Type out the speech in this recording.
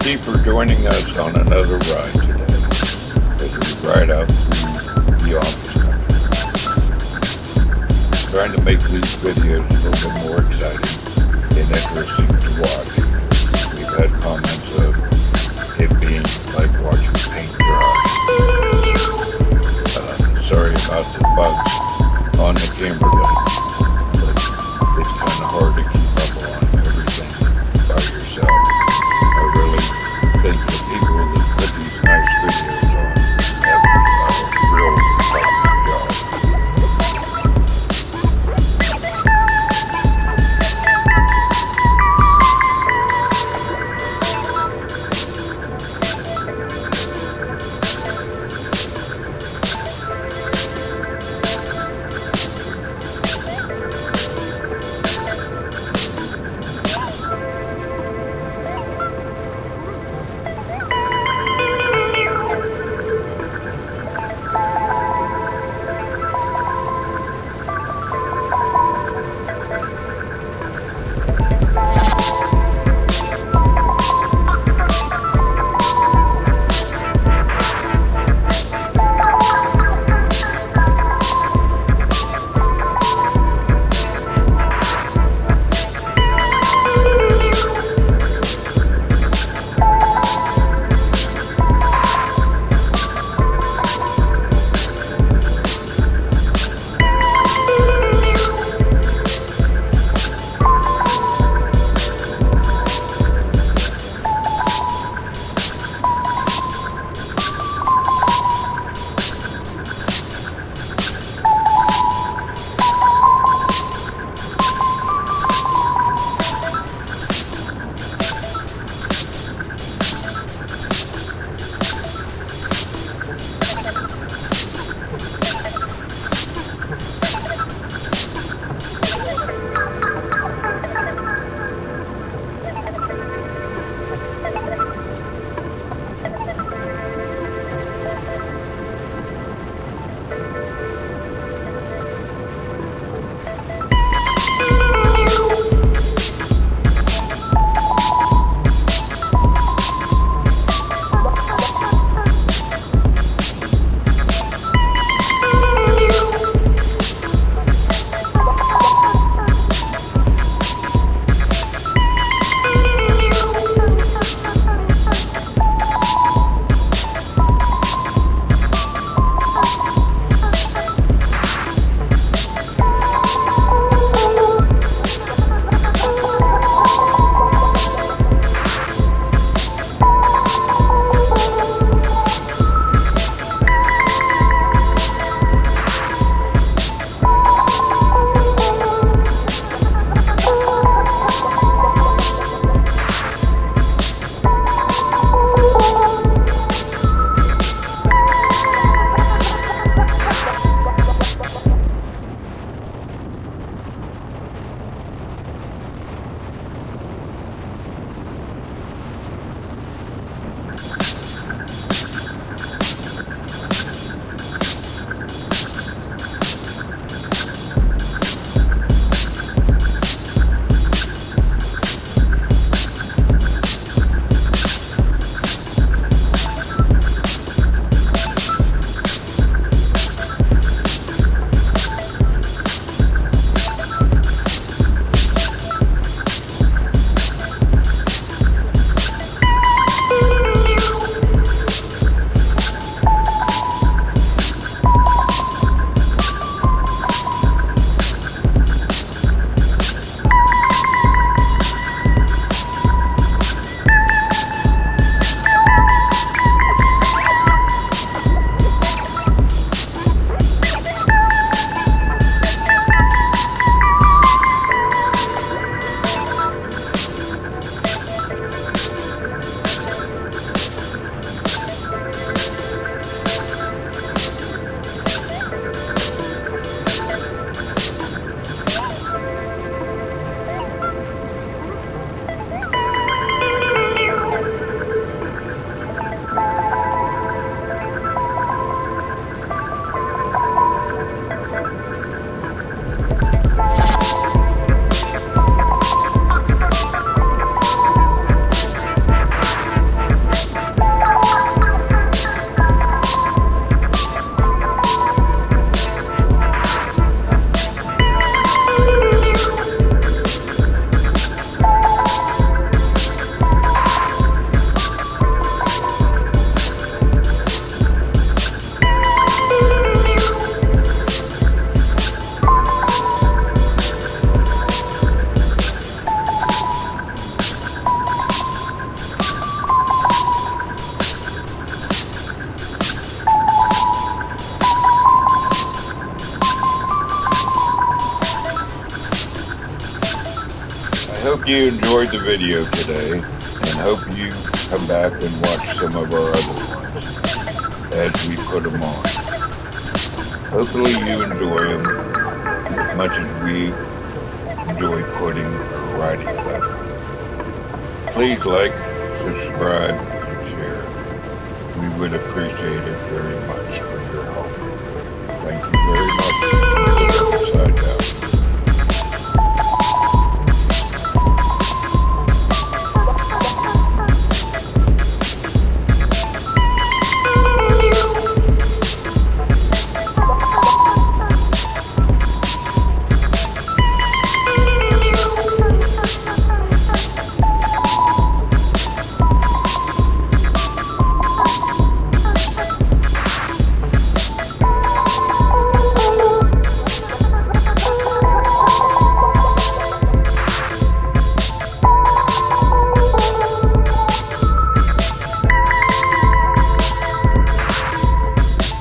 Thank you for joining us on another ride today as we ride out through the Amish country. Trying to make these videos a little bit more exciting and interesting to watch. We've had comments of it being like watching paint dry. Sorry about the bugs on the camera there, but it's kind of hard to keep up on everything by yourself. I really think the people that put these nice videos on have a real top job. I hope you enjoyed the video today, and hope you come back and watch some of our other ones as we put them on. Hopefully you enjoy them as much as we enjoy putting or writing about them. Please like, subscribe, and share. We would appreciate it very much.